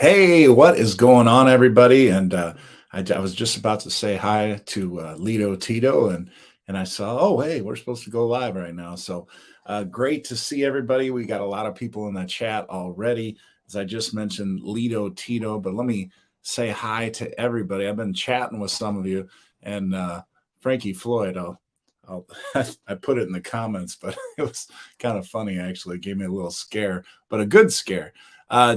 Hey, what is going on, everybody? I was just about to say hi to Lito Tito, and I saw, oh, hey, we're supposed to go live right now. So great to see everybody. We got a lot of people in the chat already, as I just mentioned, Lito Tito. But let me say hi to everybody. I've been chatting with some of you, and Frankie Floyd. I'll I put it in the comments, but it was kind of funny actually. It gave me a little scare, but a good scare.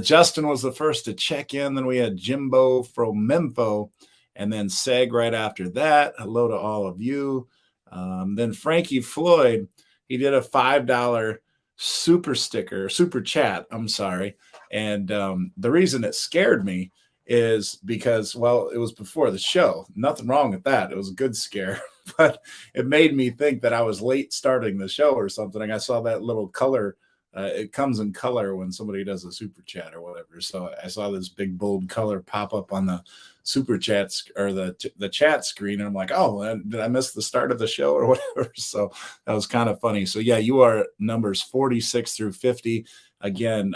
Justin was the first to check in. Then we had Jimbo from Memphis, and then Seg right after that. Hello to all of you. Then Frankie Floyd, he did a $5 super chat. I'm sorry. And the reason it scared me is because, well, it was before the show. Nothing wrong with that. It was a good scare, but it made me think that I was late starting the show or something. I saw that little color, it comes in color when somebody does a super chat or whatever. So I saw this big bold color pop up on the super chats or the chat screen, and I'm like, oh, did I miss the start of the show or whatever? So that was kind of funny. So yeah, you are numbers 46 through 50 again.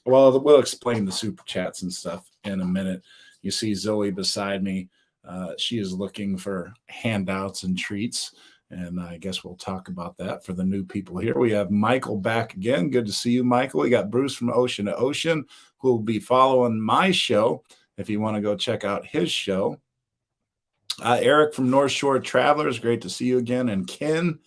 Well, we'll explain the super chats and stuff in a minute. You see Zoe beside me. She is looking for handouts and treats. And I guess we'll talk about that for the new people here. We have Michael back again. Good to see you, Michael. We got Bruce from Ocean to Ocean, who will be following my show if you want to go check out his show. Eric from North Shore Travelers, great to see you again. And Ken,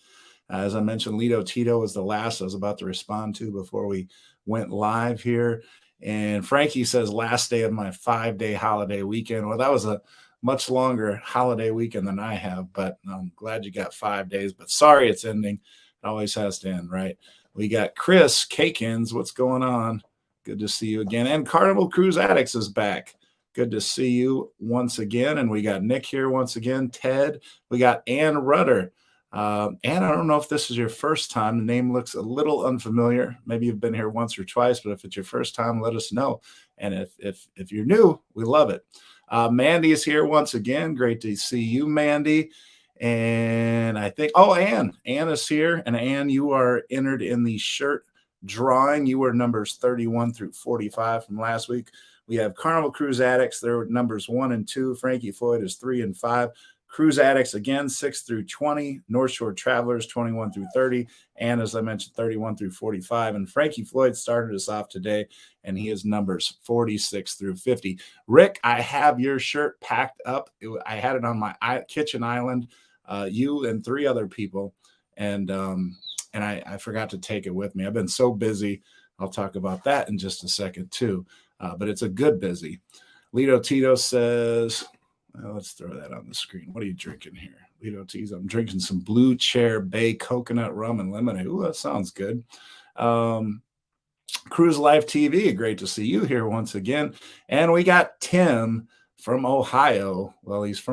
as I mentioned, Lito Tito was the last I was about to respond to before we went live here. And Frankie says, last day of my 5-day holiday weekend. Well, that was a much longer holiday weekend than I have, but I'm glad you got 5 days. But sorry it's ending. It always has to end, right? We got Chris Cakins. What's going on? Good to see you again. And Carnival Cruise Addicts is back. Good to see you once again. And we got Nick here once again. Ted. We got Ann Rudder. And I don't know if this is your first time. The name looks a little unfamiliar. Maybe you've been here once or twice, but if it's your first time, let us know. And if you're new, we love it. Mandy is here once again. Great to see you, Mandy. And I think, Ann is here. And Ann, you are entered in the shirt drawing. You were numbers 31 through 45 from last week. We have Carnival Cruise Addicts. They're numbers 1 and 2. Frankie Floyd is 3 and 5. Cruise Addicts, again, 6 through 20. North Shore Travelers, 21 through 30. And as I mentioned, 31 through 45. And Frankie Floyd started us off today, and he is numbers 46 through 50. Rick, I have your shirt packed up. I had it on my kitchen island, you and 3 other people. And I forgot to take it with me. I've been so busy. I'll talk about that in just a second, too. But it's a good busy. Lito Tito says... let's throw that on the screen. What are you drinking here? Lito T's. I'm drinking some Blue Chair Bay coconut rum and lemonade. Ooh, that sounds good. Cruise Life TV. Great to see you here once again. And we got Tim from Ohio. Well, he's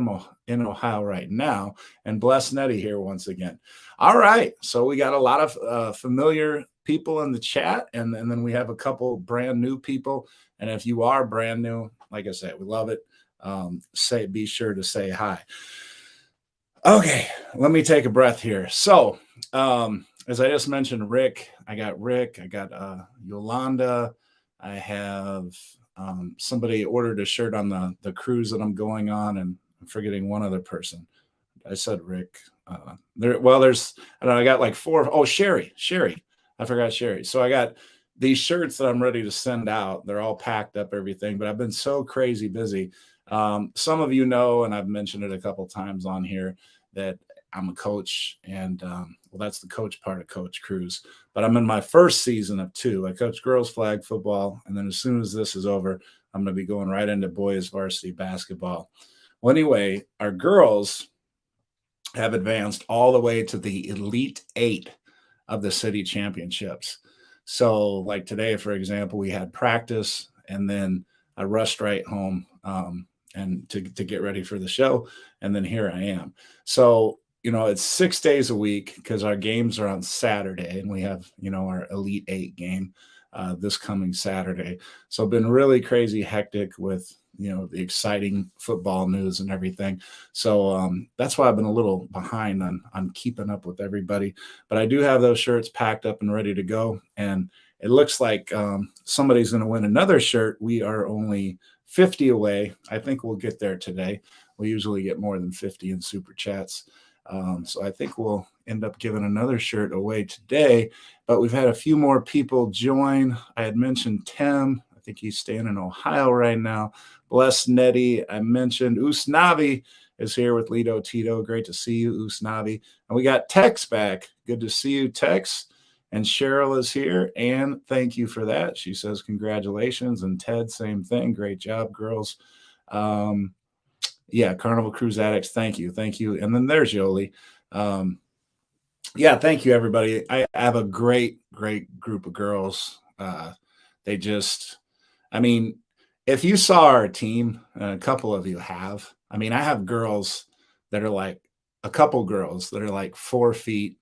in Ohio right now. And Bless Nettie here once again. All right. So we got a lot of familiar people in the chat. And then we have a couple brand new people. And if you are brand new, like I said, we love it. Be sure to say hi. Okay, let me take a breath here. So, as I just mentioned, I got Yolanda. I have somebody ordered a shirt on the cruise that I'm going on, and I'm forgetting one other person. I said Rick. There's I got like 4. Oh, Sherry. I forgot Sherry. So I got these shirts that I'm ready to send out. They're all packed up, everything, but I've been so crazy busy. Some of you know, and I've mentioned it a couple times on here, that I'm a coach, and that's the coach part of Coach Cruise. But I'm in my first season of 2. I coach girls flag football, and then as soon as this is over, I'm going to be going right into boys varsity basketball. Well, anyway, our girls have advanced all the way to the Elite 8 of the city championships. So, like today, for example, we had practice, and then I rushed right home and to get ready for the show. And then here I am. So, it's 6 days a week because our games are on Saturday, and we have, our Elite 8 game this coming Saturday. So I've been really crazy hectic with, the exciting football news and everything. So that's why I've been a little behind on keeping up with everybody. But I do have those shirts packed up and ready to go. And it looks like somebody's going to win another shirt. We are only 50 away. I think we'll get there today. We usually get more than 50 in super chats. So I think we'll end up giving another shirt away today. But we've had a few more people join. I had mentioned Tim. I think he's staying in Ohio right now. Bless Nettie. I mentioned Usnavi is here with Lito Tito. Great to see you, Usnavi. And we got Tex back. Good to see you, Tex. And Cheryl is here. And thank you for that. She says congratulations. And Ted, same thing. Great job, girls. Yeah, Carnival Cruise Addicts. Thank you. Thank you. And then there's Yoli. Yeah, thank you, everybody. I have a great group of girls. They just, I mean, if you saw our team, a couple of you have, I mean, I have girls that are like, a couple girls that are like 4 feet,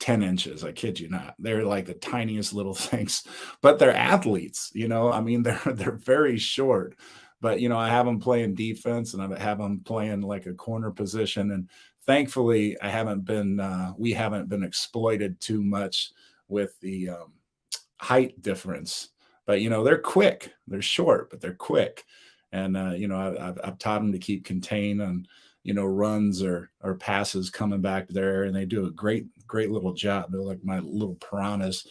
10 inches. I kid you not. They're like the tiniest little things, but they're athletes, you know, I mean, they're very short, but you know, I have them playing defense and I have them playing like a corner position. And thankfully we haven't been exploited too much with the height difference, but you know, they're quick, they're short, but they're quick. And you know, I've taught them to keep contain on, you know, runs or passes coming back there, and they do a great little job. They're like my little piranhas.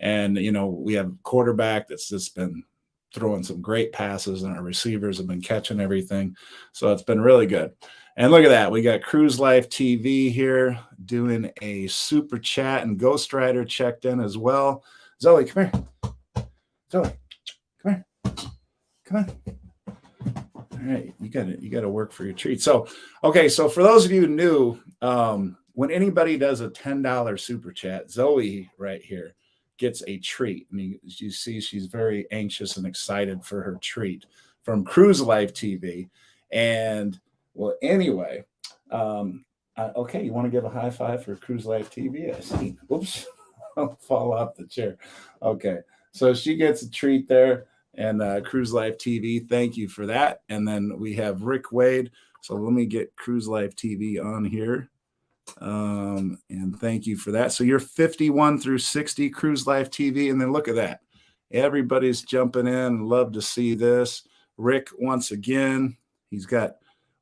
And you know, we have a quarterback that's just been throwing some great passes, and our receivers have been catching everything. So it's been really good. And look at that. We got Cruise Life TV here doing a super chat, and Ghost Rider checked in as well. Zoe, come here. Zoe, come here. Come on. All right, you got to work for your treat. So, okay, so for those of you new, when anybody does a $10 super chat, Zoe right here gets a treat. I mean, you see, she's very anxious and excited for her treat from Cruise Life TV. And well, anyway, okay, you want to give a high five for Cruise Life TV? I see. Oops, I'll fall off the chair. Okay, so she gets a treat there. And Cruise Life TV, thank you for that. And then we have Rick Wade. So let me get Cruise Life TV on here. And thank you for that. So you're 51 through 60 Cruise Life TV. And then look at that. Everybody's jumping in. Love to see this. Rick, once again, he's got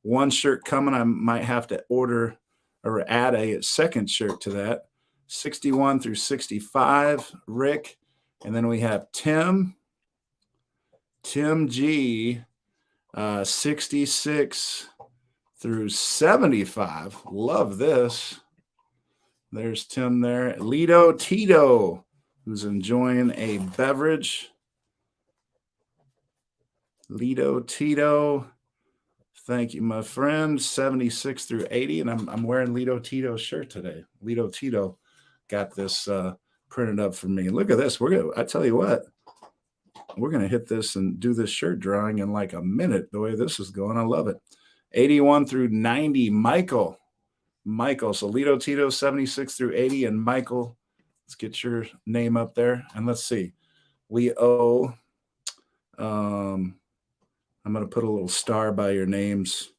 one shirt coming. I might have to order or add a second shirt to that. 61 through 65, Rick. And then we have Tim G, 66 through 75. Love this. There's Tim there. Lito Tito, who's enjoying a beverage. Lito Tito, thank you, my friend. 76 through 80. And I'm wearing Lito Tito's shirt today. Lito Tito got this printed up for me. Look at this. I tell you what. We're going to hit this and do this shirt drawing in like a minute, the way this is going. I love it. 81 through 90, Michael. So Lito Tito, 76 through 80, and Michael, let's get your name up there. And let's see. We owe, I'm going to put a little star by your names,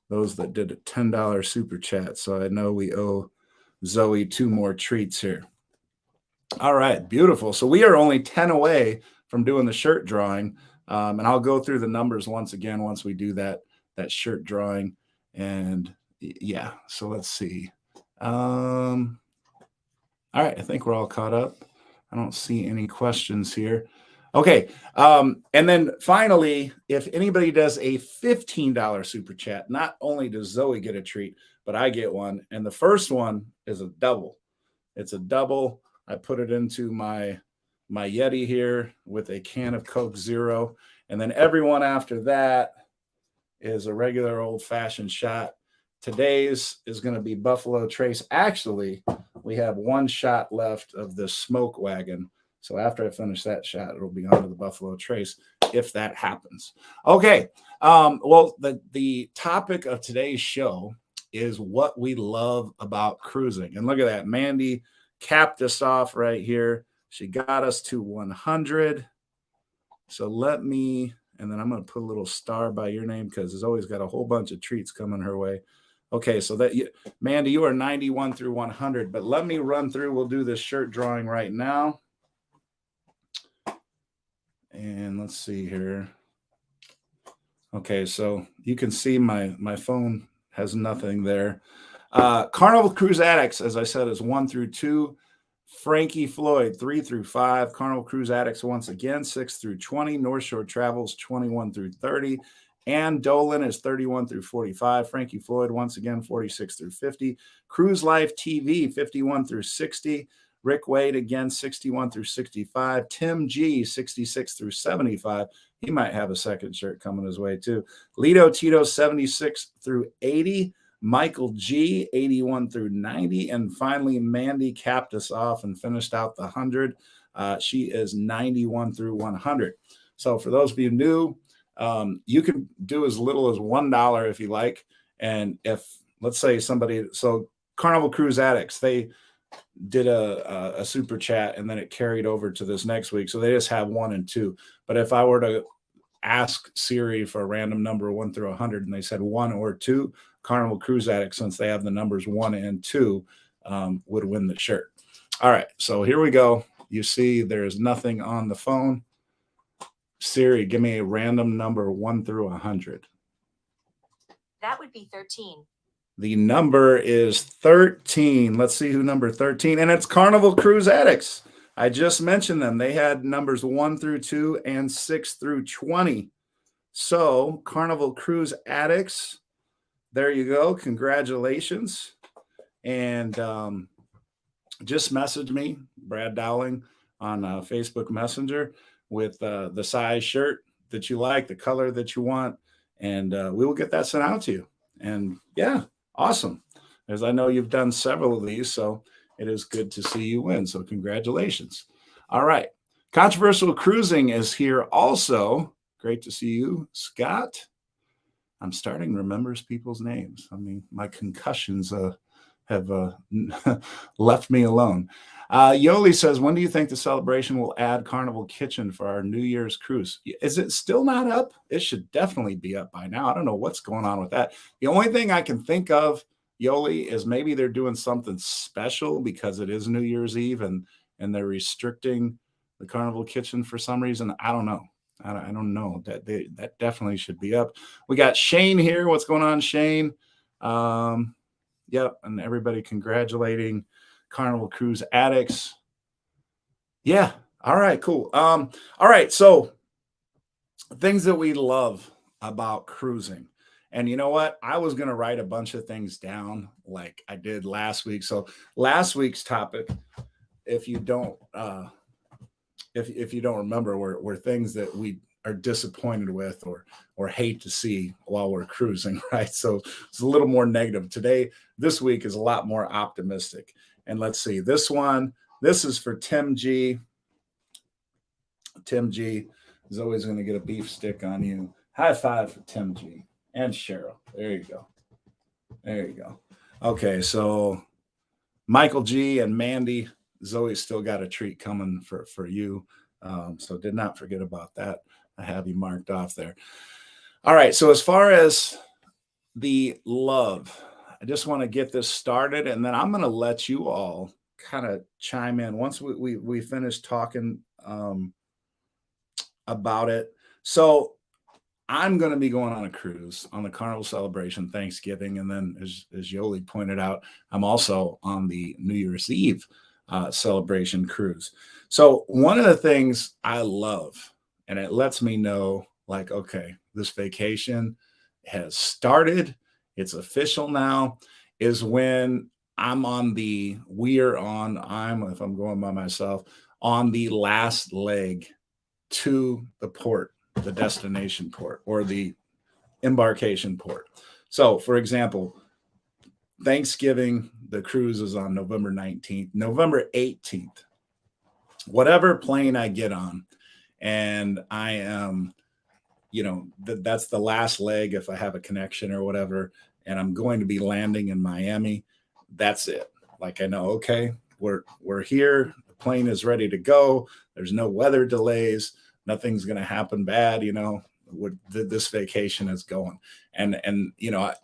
those that did a $10 super chat. So I know we owe Zoe 2 more treats here. All right, beautiful. So we are only 10 away from doing the shirt drawing. And I'll go through the numbers once again, once we do that shirt drawing. And yeah, so let's see. All right. I think we're all caught up. I don't see any questions here. Okay. And then finally, if anybody does a $15 super chat, not only does Zoe get a treat, but I get one. And the first one is a double. It's a double. I put it into my Yeti here with a can of Coke Zero. And then everyone after that is a regular old-fashioned shot. Today's is going to be Buffalo Trace. Actually, we have one shot left of the Smoke Wagon. So after I finish that shot, it'll be on to the Buffalo Trace if that happens. Okay. Well, the topic of today's show is what we love about cruising. And look at that. Mandy capped us off right here. She got us to 100. So and then I'm going to put a little star by your name because there's always got a whole bunch of treats coming her way. Okay, so Mandy, you are 91 through 100, but let me run through. We'll do this shirt drawing right now. And let's see here. Okay, so you can see my phone has nothing there. Carnival Cruise Addicts, as I said, is 1 through 2. Frankie Floyd, 3 through 5. Carnival Cruise Addicts once again, 6 through 20. North Shore Travels, 21 through 30. Ann Dolan is 31 through 45. Frankie Floyd, once again, 46 through 50. Cruise Life TV, 51 through 60. Rick Wade, again, 61 through 65. Tim G, 66 through 75. He might have a second shirt coming his way, too. Lido Tito, 76 through 80. Michael G, 81 through 90. And finally, Mandy capped us off and finished out the 100. She is 91 through 100. So for those of you new, you can do as little as $1 if you like. And if, let's say somebody, so Carnival Cruise Addicts, they did a super chat and then it carried over to this next week. So they just have 1 and 2. But if I were to ask Siri for a random number 1 through 100 and they said 1 or 2, Carnival Cruise Addicts, since they have the numbers 1 and 2, would win the shirt. All right, so here we go. You see there's nothing on the phone. Siri, give me a random number 1 through 100. That would be 13. The number is 13. Let's see who number 13, and it's Carnival Cruise Addicts. I just mentioned them. They had numbers 1 through 2 and 6 through 20. So Carnival Cruise Addicts, there you go. Congratulations. And just message me, Brad Dowling, on Facebook Messenger with the size shirt that you like, the color that you want, and we will get that sent out to you. And yeah, awesome. As I know you've done several of these, so it is good to see you win. So congratulations. All right. Controversial Cruising is here also. Great to see you, Scott. I'm starting to remember people's names. I mean, my concussions have left me alone. Yoli says, when do you think the celebration will add Carnival Kitchen for our New Year's cruise? Is it still not up? It should definitely be up by now. I don't know what's going on with that. The only thing I can think of, Yoli, is maybe they're doing something special because it is New Year's Eve and they're restricting the Carnival Kitchen for some reason. I don't know. I don't know. That definitely should be up. We got Shane here. What's going on, Shane? Yep, and everybody congratulating Carnival Cruise Addicts. Yeah. All right, cool. All right, so things that we love about cruising. And you know what? I was going to write a bunch of things down like I did last week. So last week's topic, if you don't if you don't remember, were things that we are disappointed with or hate to see while we're cruising, right? So it's a little more negative. This week is a lot more optimistic. And let's see, this is for Tim G. Tim G is always going to get a beef stick on you. High five for Tim G and Cheryl. There you go. There you go. Okay, so Michael G and Mandy, Zoe still got a treat coming for you. So did not forget about that. I have you marked off there. All right. So as far as the love, I just want to get this started, and then I'm going to let you all kind of chime in once we finish talking about it. So I'm going to be going on a cruise on the Carnival Celebration Thanksgiving, and then as Yoli pointed out, I'm also on the New Year's Eve celebration cruise. So one of the things I love, and it lets me know, like, okay, this vacation has started, it's official now, is when if I'm going by myself, on the last leg to the port, the destination port, or the embarkation port. So for example, Thanksgiving, the cruise is on November 19th, November 18th, whatever plane I get on, and I am, that's the last leg if I have a connection or whatever, and I'm going to be landing in Miami. That's it. Like, I know, okay, we're here. The plane is ready to go. There's no weather delays. Nothing's going to happen bad, this vacation is going. And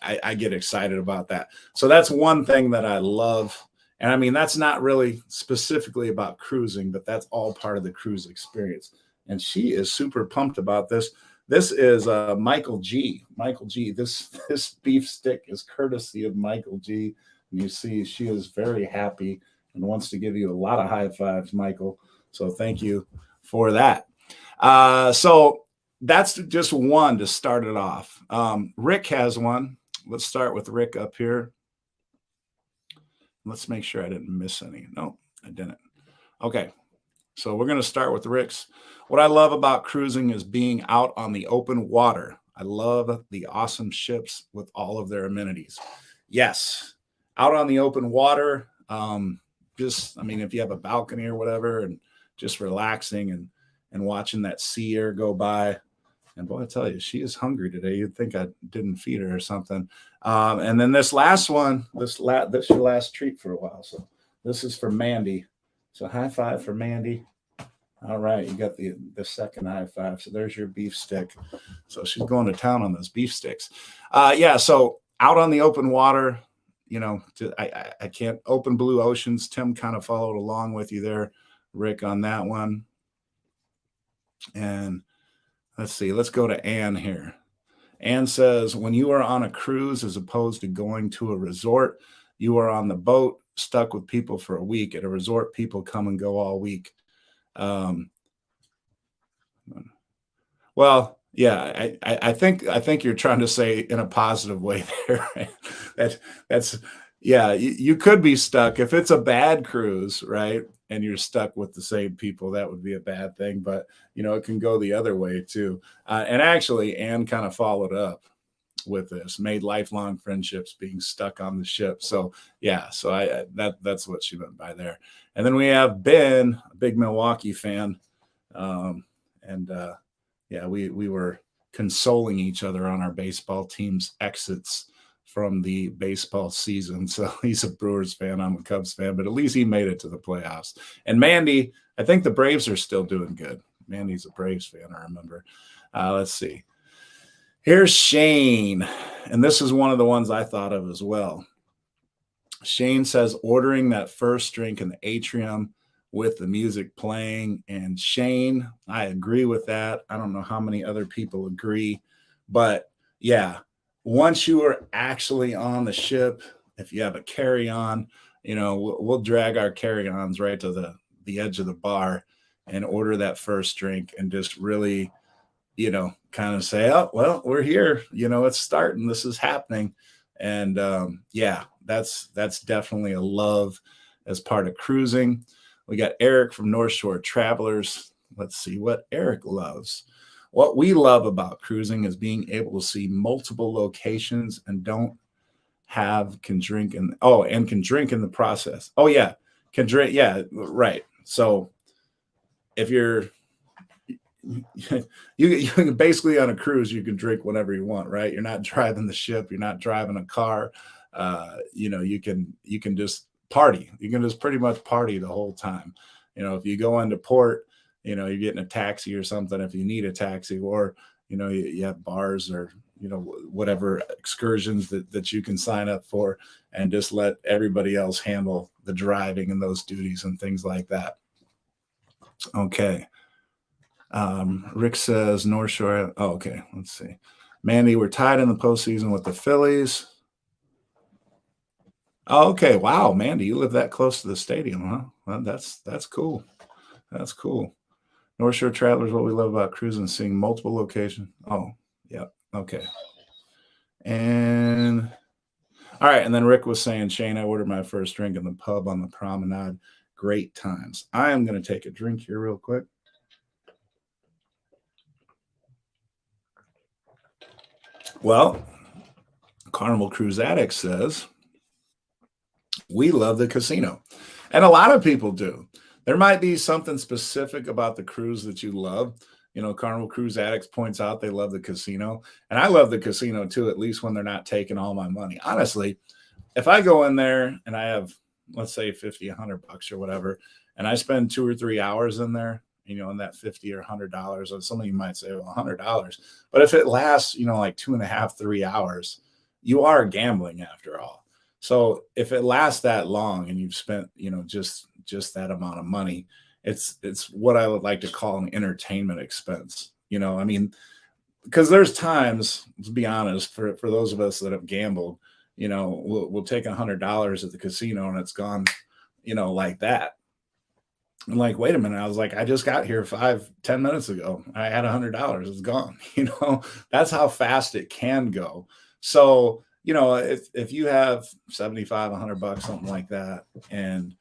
I get excited about that. So that's one thing that I love. And I mean, that's not really specifically about cruising, but that's all part of the cruise experience. and she is super pumped about this. This is Michael G. Michael G. This beef stick is courtesy of Michael G. And you see, she is very happy and wants to give you a lot of high fives, Michael. So thank you for that. So that's just one to start it off. Rick has one. Let's start with Rick up here. Let's make sure I didn't miss any. No, I didn't. Okay. So we're going to start with Rick's. What I love about cruising is being out on the open water. I love the awesome ships with all of their amenities. Yes, out on the open water. Just, I mean, if you have a balcony or whatever, and just relaxing and watching that sea air go by. And boy, I tell you, she is hungry today. You'd think I didn't feed her or something. And then this last one, this your last treat for a while. So this is for Mandy. So high five for Mandy. All right, you got the second high five. So there's your beef stick. So she's going to town on those beef sticks. Yeah, so out on the open water, you know, I can't open blue oceans. Tim kind of followed along with you there, Rick, on that one. And let's see, let's go to Ann here. Ann says, when you are on a cruise as opposed to going to a resort, you are on the boat stuck with people for a week. At a resort, people come and go all week. Well, yeah, I think you're trying to say in a positive way there. Right? That's yeah, you could be stuck if it's a bad cruise, right? And you're stuck with the same people. That would be a bad thing, but you know, it can go the other way too. And actually, Anne kind of followed up with this, made lifelong friendships being stuck on the ship. So yeah, so that's what she meant by there. And then we have Ben, a big Milwaukee fan. Yeah, we were consoling each other on our baseball team's exits from the baseball season. So he's a Brewers fan, I'm a Cubs fan, but at least he made it to the playoffs. And Mandy, I think the Braves are still doing good. Mandy's a Braves fan, I remember. Let's see. Here's Shane, and this is one of the ones I thought of as well. Shane says ordering that first drink in the atrium with the music playing. And Shane, I agree with that. I don't know how many other people agree, but yeah, once you are actually on the ship, if you have a carry-on, you know, we'll drag our carry-ons right to the edge of the bar and order that first drink and just really, you know, kind of say, oh, well, we're here, you know, it's starting, this is happening. And yeah, that's definitely a love as part of cruising. We got Eric from North Shore Travelers. Let's see what Eric loves. What we love about cruising is being able to see multiple locations and can drink in the process. Oh yeah, can drink. Yeah, right. So if you're you can basically on a cruise, you can drink whatever you want, right? You're not driving the ship, you're not driving a car. You know, you can just party. You can just pretty much party the whole time. You know, if you go into port, you know, you're getting a taxi or something if you need a taxi, or, you know, you have bars or, you know, whatever excursions that you can sign up for and just let everybody else handle the driving and those duties and things like that. Okay. Rick says North Shore. Oh, okay. Let's see. Mandy, we're tied in the postseason with the Phillies. Oh, okay. Wow, Mandy, you live that close to the stadium, huh? Well, that's cool. That's cool. North Shore Travelers, what we love about cruising, seeing multiple locations. Oh, yeah. Okay. And all right. And then Rick was saying, Shane, I ordered my first drink in the pub on the promenade. Great times. I am going to take a drink here real quick. Well, Carnival Cruise Addict says, we love the casino. And a lot of people do. There might be something specific about the cruise that you love. You know, Carnival Cruise Addicts points out they love the casino. And I love the casino too, at least when they're not taking all my money. Honestly, if I go in there and I have, let's say 50, $100 or whatever, and I spend 2 or 3 hours in there, you know, in that $50 or $100, or some of you might say, well, $100. But if it lasts, you know, like 2.5, 3 hours, you are gambling after all. So if it lasts that long and you've spent, you know, just that amount of money, it's what I would like to call an entertainment expense. I mean, because there's times, to be honest, for those of us that have gambled, we'll take $100 at the casino and it's gone, like that. I'm like, wait a minute. I was like, I just got here 5, 10 minutes ago. I had $100. It's gone. That's how fast it can go. So, if you have 75, $100, something like that, and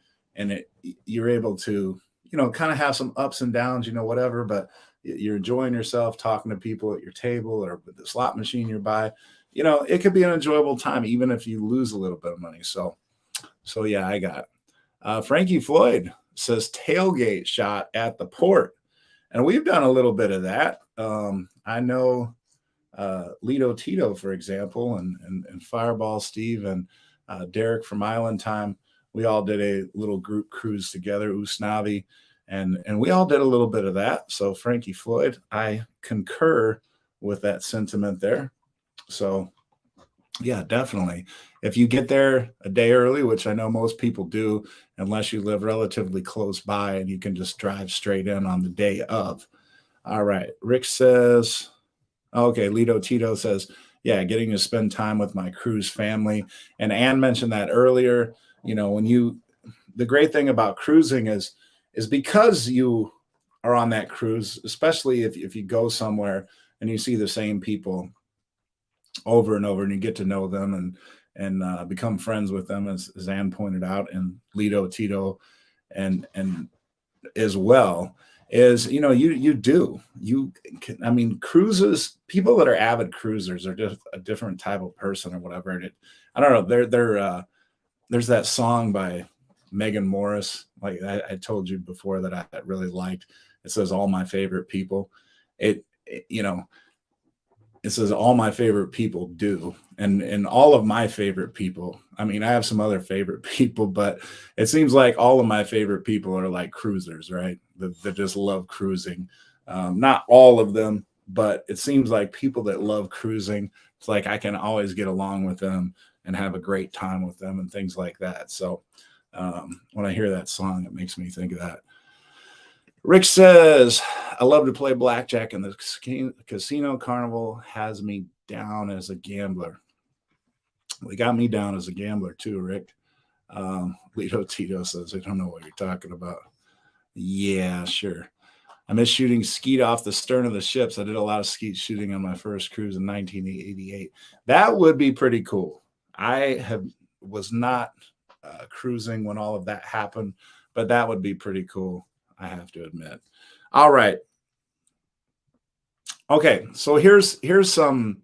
you're able to, kind of have some ups and downs, whatever, but you're enjoying yourself, talking to people at your table or with the slot machine you're by, it could be an enjoyable time, even if you lose a little bit of money. So yeah, I got Frankie Floyd says tailgate shot at the port. And we've done a little bit of that. I know Lito Tito, for example, and Fireball Steve and Derek from Island Time. We all did a little group cruise together, Usnavi, and we all did a little bit of that. So Frankie Floyd, I concur with that sentiment there. So yeah, definitely. If you get there a day early, which I know most people do, unless you live relatively close by and you can just drive straight in on the day of. All right. Rick says, okay, Lito Tito says, yeah, getting to spend time with my cruise family. And Ann mentioned that earlier. The great thing about cruising is because you are on that cruise, especially if you go somewhere and you see the same people over and over and you get to know them and become friends with them, as Ann pointed out, and Lito Tito and as well, is cruises, people that are avid cruisers are just a different type of person or whatever. And I don't know, there's that song by Megan Morris, like I told you before, that I really liked. It says all my favorite people. It says all my favorite people do. And all of my favorite people, I mean, I have some other favorite people, but it seems like all of my favorite people are like cruisers, right? That just love cruising. Not all of them, but it seems like people that love cruising, it's like I can always get along with them and have a great time with them and things like that. So when I hear that song, it makes me think of that. Rick says, I love to play blackjack, and the casino carnival has me down as a gambler. They got me down as a gambler too, Rick. Lito Tito says, I don't know what you're talking about. Yeah, sure. I miss shooting skeet off the stern of the ships. I did a lot of skeet shooting on my first cruise in 1988. That would be pretty cool. I was not cruising when all of that happened, but that would be pretty cool, I have to admit. All right. Okay, so here's some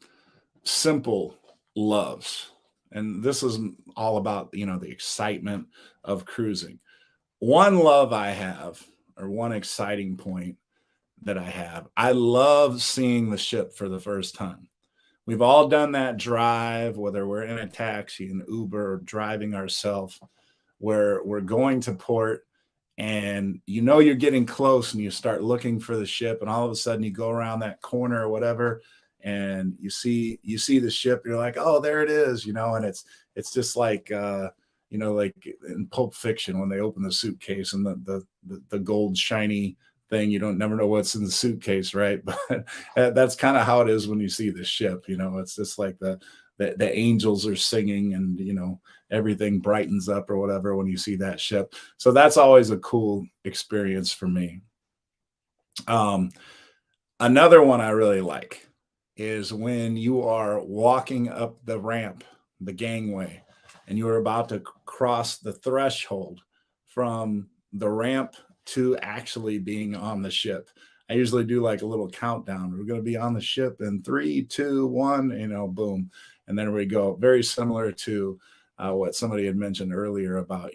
simple loves. And this is all about, the excitement of cruising. One love I have, or one exciting point that I have, I love seeing the ship for the first time. We've all done that drive, whether we're in a taxi, an Uber, or driving ourselves, where we're going to port and you're getting close and you start looking for the ship, and all of a sudden you go around that corner or whatever and you see the ship. You're like, oh, there it is, and it's just like like in Pulp Fiction when they open the suitcase and the gold shiny thing, you don't never know what's in the suitcase, right? But that's kind of how it is when you see the ship. It's just like the angels are singing and everything brightens up or whatever when you see that ship. So that's always a cool experience for me. Another one I really like is when you are walking up the ramp, the gangway, and you are about to cross the threshold from the ramp to actually being on the ship. I usually do like a little countdown. We're going to be on the ship in 3, 2, 1, boom. And then we go. Very similar to what somebody had mentioned earlier about,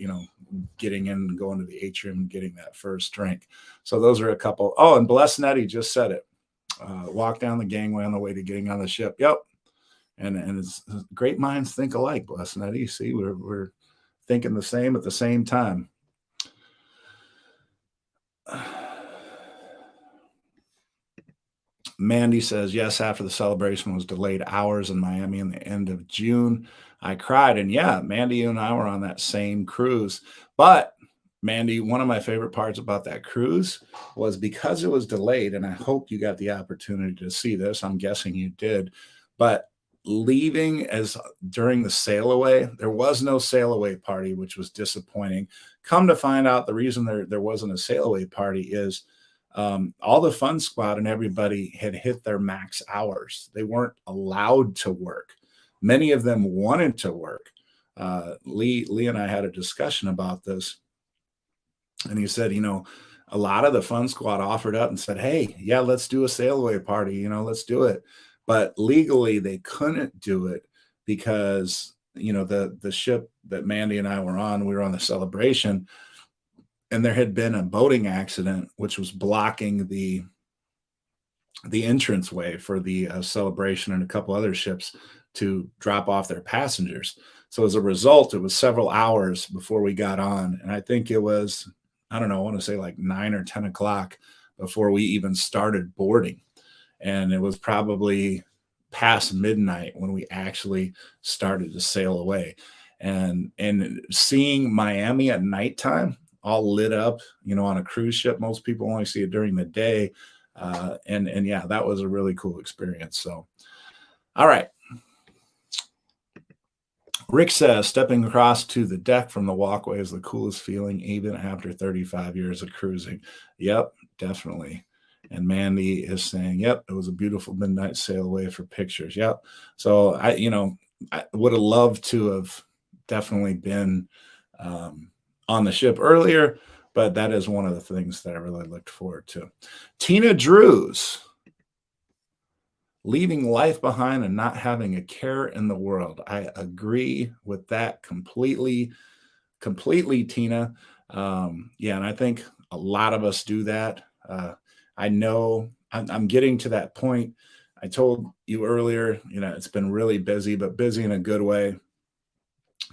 getting in and going to the atrium and getting that first drink. So those are a couple. Oh, and Blessnetti just said it. Walk down the gangway on the way to getting on the ship. Yep. And it's great minds think alike, Blessnetti. See, we're thinking the same at the same time. Mandy says, yes, after the celebration was delayed hours in Miami in the end of June, I cried. And yeah, Mandy and I were on that same cruise. But Mandy, one of my favorite parts about that cruise was because it was delayed, and I hope you got the opportunity to see this. I'm guessing you did, but leaving as during the sail away, there was no sail away party, which was disappointing. Come to find out, the reason there wasn't a sail away party is all the fun squad and everybody had hit their max hours. They weren't allowed to work. Many of them wanted to work. Lee and I had a discussion about this, and he said, a lot of the fun squad offered up and said, hey, yeah, let's do a sail away party, let's do it. But legally they couldn't do it because, the ship that Mandy and I were on, we were on the Celebration, and there had been a boating accident which was blocking the entrance way for the Celebration and a couple other ships to drop off their passengers. So as a result, it was several hours before we got on, and I think it was, I don't know, I want to say like 9 or 10 o'clock before we even started boarding. And it was probably past midnight when we actually started to sail away. And seeing Miami at nighttime, all lit up, on a cruise ship, most people only see it during the day. And yeah, that was a really cool experience. So, all right. Rick says, stepping across to the deck from the walkway is the coolest feeling, even after 35 years of cruising. Yep, definitely. And Mandy is saying, yep, it was a beautiful midnight sail away for pictures. Yep. So I would have loved to have definitely been on the ship earlier, but that is one of the things that I really looked forward to. Tina Drews, leaving life behind and not having a care in the world. I agree with that completely, Tina. Yeah, and I think a lot of us do that. I know I'm getting to that point. I told you earlier, it's been really busy, but busy in a good way,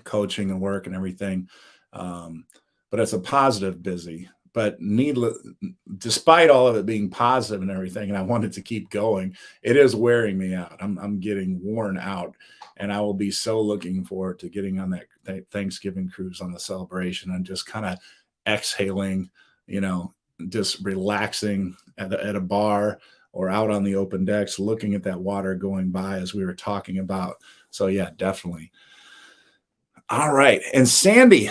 coaching and work and everything. But it's a positive busy. But despite all of it being positive and everything, and I wanted to keep going, it is wearing me out. I'm getting worn out, and I will be so looking forward to getting on that Thanksgiving cruise on the Celebration and just kind of exhaling, just relaxing at a bar or out on the open decks, looking at that water going by as we were talking about. So yeah, definitely. All right. And Sandy,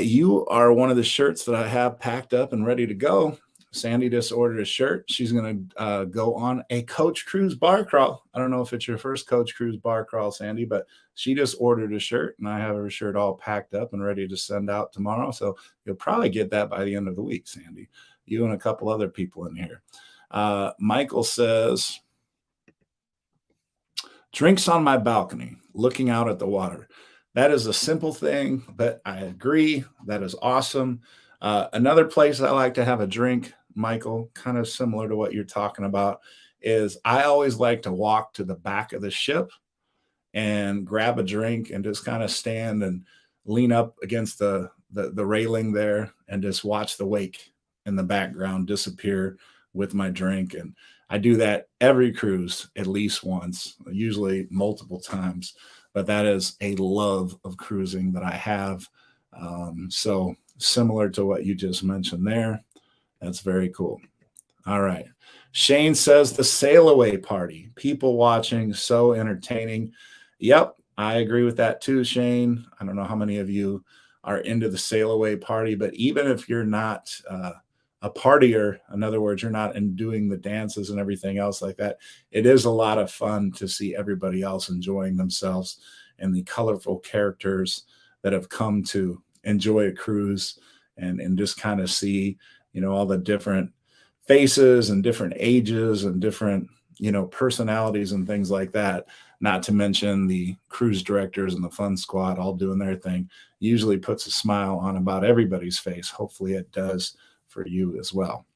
you are one of the shirts that I have packed up and ready to go. Sandy just ordered a shirt. She's going to go on a Coach Cruise bar crawl. I don't know if it's your first Coach Cruise bar crawl, Sandy, but she just ordered a shirt, and I have her shirt all packed up and ready to send out tomorrow. So you'll probably get that by the end of the week, Sandy. You and a couple other people in here. Michael says, drinks on my balcony, looking out at the water. That is a simple thing, but I agree. That is awesome. Another place I like to have a drink, Michael, kind of similar to what you're talking about, is I always like to walk to the back of the ship and grab a drink and just kind of stand and lean up against the railing there and just watch the wake in the background disappear with my drink. And I do that every cruise at least once, usually multiple times. But that is a love of cruising that I have. So similar to what you just mentioned there. That's very cool. All right. Shane says the sail away party, people watching, so entertaining. Yep, I agree with that too, Shane. I don't know how many of you are into the sail away party, but even if you're not a partier, in other words, you're not in doing the dances and everything else like that, it is a lot of fun to see everybody else enjoying themselves and the colorful characters that have come to enjoy a cruise and just kind of see, all the different faces and different ages and different, personalities and things like that. Not to mention the cruise directors and the fun squad all doing their thing. Usually puts a smile on about everybody's face. Hopefully it does for you as well.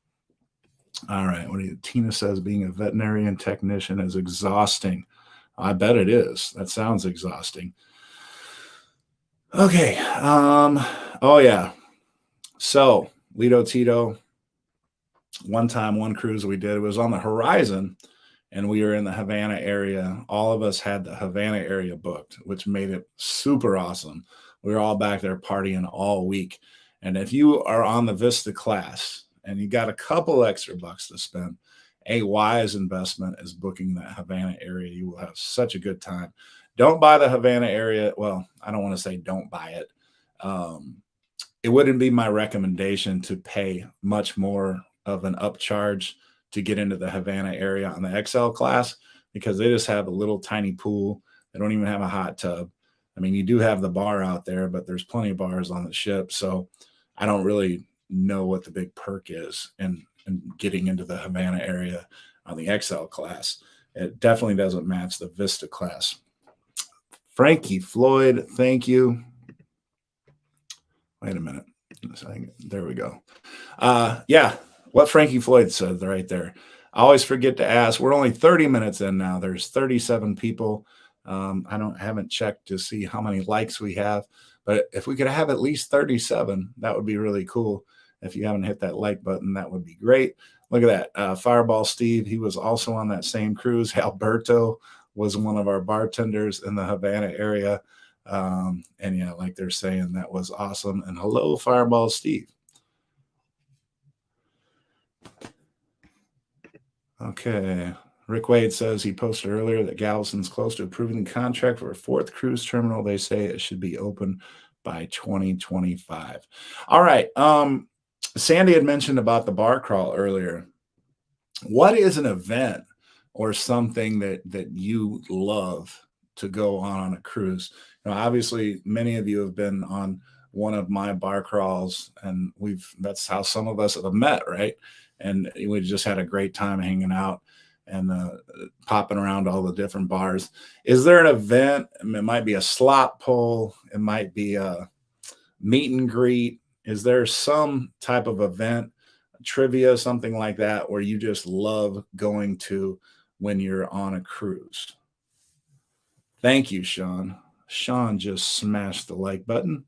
All right. Tina says being a veterinarian technician is exhausting. I bet it is. That sounds exhausting. Okay. Oh yeah. So Lido Tito, one cruise we did, it was on the Horizon and we were in the Havana area. All of us had the Havana area booked, which made it super awesome. We were all back there partying all week. And if you are on the Vista class and you got a couple extra bucks to spend, a wise investment is booking that Havana area. You will have such a good time. Don't buy the Havana area. Well, I don't want to say don't buy it. It wouldn't be my recommendation to pay much more of an upcharge to get into the Havana area on the XL class, because they just have a little tiny pool. They don't even have a hot tub. I mean, you do have the bar out there, but there's plenty of bars on the ship. So I don't really know what the big perk is in getting into the Havana area on the XL class. It definitely doesn't match the Vista class. Frankie Floyd, thank you. Wait a minute. There we go. Yeah, what Frankie Floyd said right there. I always forget to ask. We're only 30 minutes in now. There's 37 people. I haven't checked to see how many likes we have, but if we could have at least 37, that would be really cool. If you haven't hit that like button, that would be great. Look at that. Fireball Steve, he was also on that same cruise. Alberto was one of our bartenders in the Havana area. And yeah, like they're saying, that was awesome. And hello, Fireball Steve. Okay. Rick Wade says he posted earlier that Galveston's close to approving the contract for a fourth cruise terminal. They say it should be open by 2025. All right. Sandy had mentioned about the bar crawl earlier. What is an event or something that you love to go on a cruise? You know, obviously, many of you have been on one of my bar crawls, and that's how some of us have met, right? And we just had a great time hanging out and popping around all the different bars. Is there an event? It might be a slot pull. It might be a meet and greet. Is there some type of event, trivia, something like that, where you just love going to when you're on a cruise? Thank you, Sean. Sean just smashed the like button.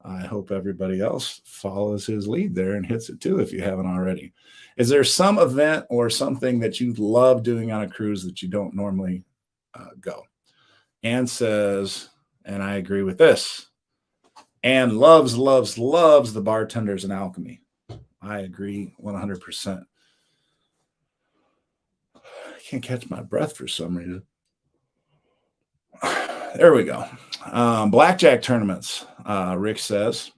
I hope everybody else follows his lead there and hits it too if you haven't already. Is there some event or something that you love doing on a cruise that you don't normally go? Ann says, and I agree with this, Ann loves the bartenders in Alchemy. I agree 100%. I can't catch my breath for some reason. There we go. Blackjack tournaments, Rick says.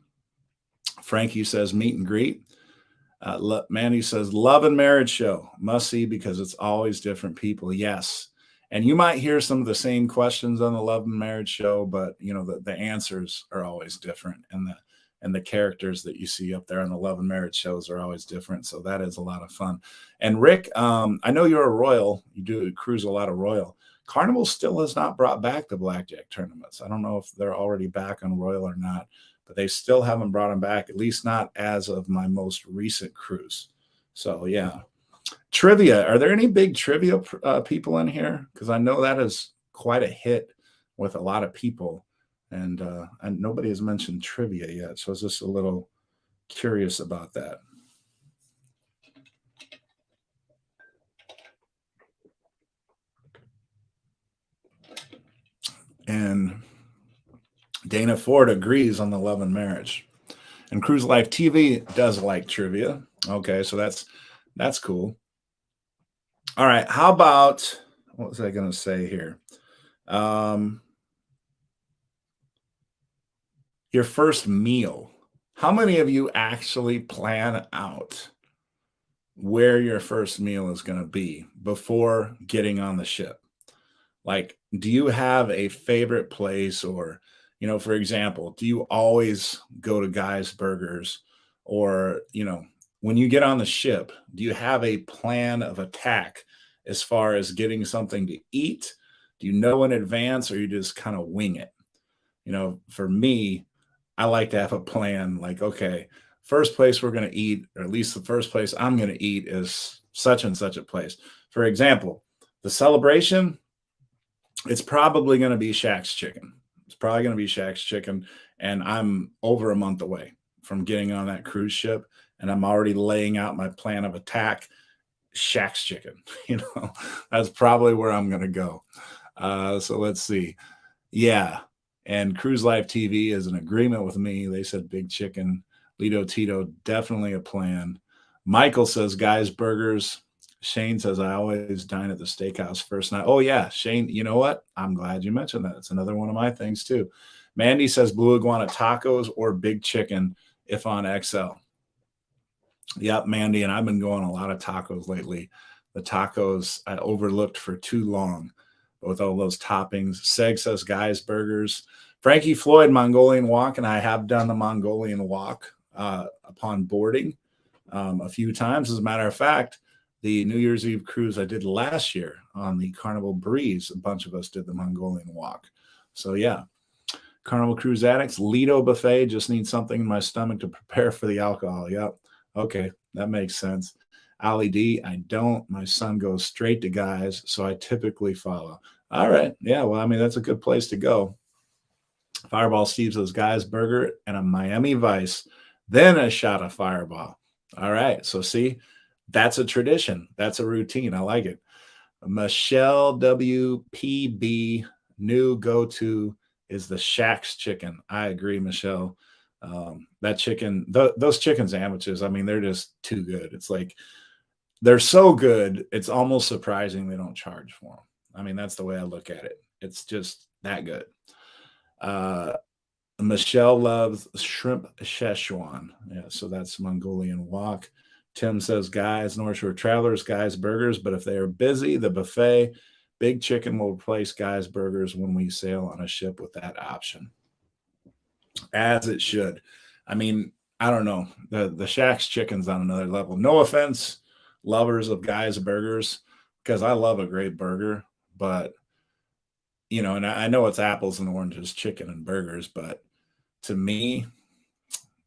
Frankie says meet and greet. Mandy says love and marriage show. Must see because it's always different people. Yes. And you might hear some of the same questions on the love and marriage show, but you know, the answers are always different. And the characters that you see up there on the love and marriage shows are always different. So that is a lot of fun. And Rick, I know you're a Royal. You do cruise a lot of Royal. Carnival still has not brought back the blackjack tournaments. I don't know if they're already back on Royal or not, but they still haven't brought them back, at least not as of my most recent cruise. So yeah. Trivia. Are there any big trivia people in here? Because I know that is quite a hit with a lot of people. And nobody has mentioned trivia yet. So I was just a little curious about that. And Dana Ford agrees on the love and marriage. And Cruise Life TV does like trivia. Okay, so that's cool. All right, how about, what was I going to say here? Your first meal. How many of you actually plan out where your first meal is going to be before getting on the ship? Like, do you have a favorite place, or, you know, for example, do you always go to Guy's Burgers, or, you know, when you get on the ship, do you have a plan of attack as far as getting something to eat? Do you know in advance, or you just kind of wing it? You know, for me, I like to have a plan, like, okay, first place we're going to eat, or at least the first place I'm going to eat, is such and such a place. For example, the Celebration, it's probably going to be Shaq's Chicken. It's probably going to be Shaq's Chicken. And I'm over a month away from getting on that cruise ship, and I'm already laying out my plan of attack. Shaq's Chicken, you know, that's probably where I'm going to go. So let's see. Yeah. And Cruise Life TV is in agreement with me. They said Big Chicken. Lito Tito, definitely a plan. Michael says, guys, burgers. Shane says, I always dine at the steakhouse first night. Oh, yeah. Shane, you know what? I'm glad you mentioned that. It's another one of my things, too. Mandy says, Blue Iguana tacos or big chicken if on XL. Yep, Mandy, and I've been going a lot of tacos lately. The tacos I overlooked for too long with all those toppings. Seg says, guys, burgers. Frankie Floyd, Mongolian walk, and I have done the Mongolian walk upon boarding a few times. As a matter of fact, the New Year's Eve cruise I did last year on the Carnival Breeze, a bunch of us did the Mongolian walk. So, yeah. Carnival Cruise Addicts, Lido Buffet, just need something in my stomach to prepare for the alcohol. Yep. Okay, that makes sense. Ali D, I don't. My son goes straight to guys, so I typically follow. All right. Yeah, well, I mean, that's a good place to go. Fireball Steve says, guys, burger and a Miami Vice, then a shot of Fireball. All right. So, see, that's a tradition. That's a routine. I like it. Michelle WPB, new go-to is the Shaq's chicken. I agree, Michelle. That chicken, those chicken sandwiches, I mean, they're just too good. It's like they're so good, it's almost surprising they don't charge for them. I mean, that's the way I look at it. It's just that good. Michelle loves shrimp Szechuan. Yeah, so that's Mongolian wok. Tim says, guys, North Shore Travelers, guys, burgers. But if they are busy, the buffet, Big Chicken will replace guys, burgers when we sail on a ship with that option. As it should. I mean, I don't know. The Shaq's chicken's on another level. No offense, lovers of guys' burgers, because I love a great burger. But, you know, and I know it's apples and oranges, chicken and burgers. But to me,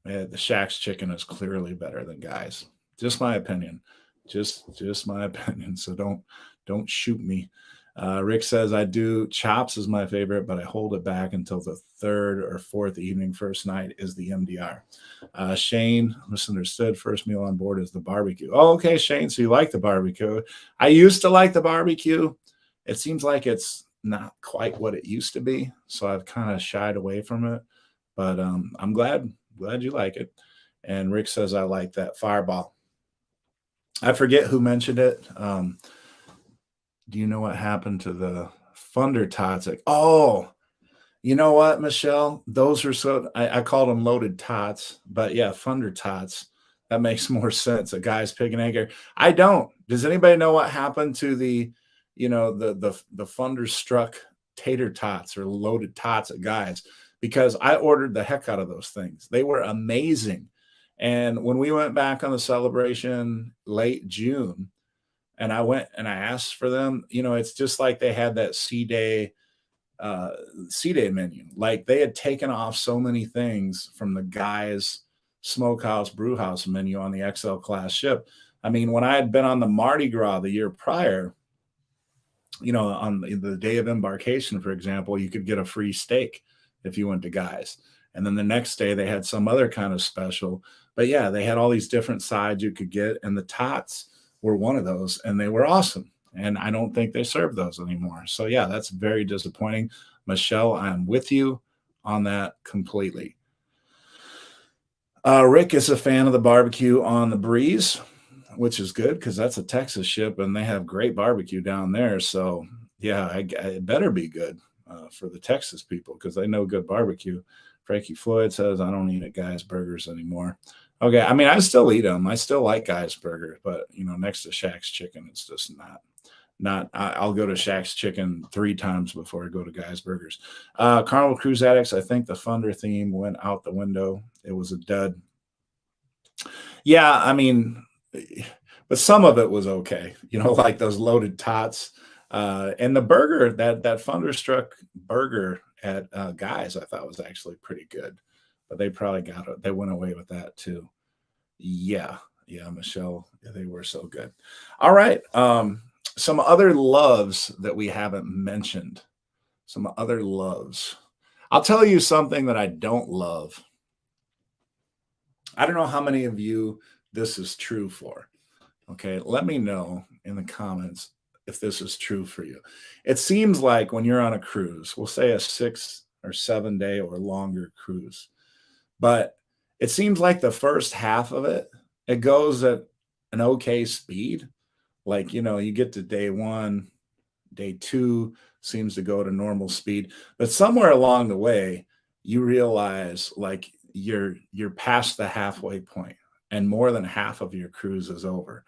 the Shaq's chicken is clearly better than guys. Just my opinion. Just my opinion. So don't shoot me. Rick says, I do chops is my favorite, but I hold it back until the third or fourth evening. First night is the MDR. Shane, misunderstood. First meal on board is the barbecue. Oh, okay, Shane. So you like the barbecue. I used to like the barbecue. It seems like it's not quite what it used to be. So I've kind of shied away from it. But I'm glad you like it. And Rick says, I like that Fireball. I forget who mentioned it. Do you know what happened to the Thunder Tots? Like, oh, you know what, Michelle? Those are so, I called them loaded tots, but yeah, Thunder Tots. That makes more sense. A guy's pig and egg. I don't. Does anybody know what happened to the Thunderstruck tater tots or loaded tots at Guys? Because I ordered the heck out of those things. They were amazing. And when we went back on the celebration late June, and I went and I asked for them, you know, it's just like they had that C-Day menu. Like they had taken off so many things from the Guys Smokehouse Brewhouse menu on the XL class ship. I mean, when I had been on the Mardi Gras the year prior, you know, on the day of embarkation, for example, you could get a free steak if you went to Guys. And then the next day they had some other kind of special. But yeah, they had all these different sides you could get. And the tots were one of those. And they were awesome. And I don't think they serve those anymore. So yeah, that's very disappointing. Michelle, I'm with you on that completely. Rick is a fan of the barbecue on the Breeze, which is good because that's a Texas ship and they have great barbecue down there. So yeah, it better be good for the Texas people because they know good barbecue. Frankie Floyd says, I don't eat at Guys Burgers anymore. Okay, I mean, I still eat them. I still like Guys Burger, but, you know, next to Shaq's Chicken, it's just not. I'll go to Shaq's Chicken 3 times before I go to Guys Burgers. Carnival Cruise Addicts, I think the Thunder theme went out the window. It was a dud. Yeah, I mean, but some of it was okay. You know, like those loaded tots. And the burger, that Thunderstruck burger at Guys, I thought was actually pretty good. But they probably they went away with that too. Yeah, Michelle, they were so good. All right. Some other loves that we haven't mentioned. Some other loves. I'll tell you something that I don't love. I don't know how many of you this is true for. Okay, let me know in the comments if this is true for you. It seems like when you're on a cruise, we'll say a 6 or 7 day or longer cruise, but it seems like the first half of it, it goes at an okay speed. Like, you get to day one, day two seems to go to normal speed, but somewhere along the way, you realize like you're past the halfway point and more than half of your cruise is over.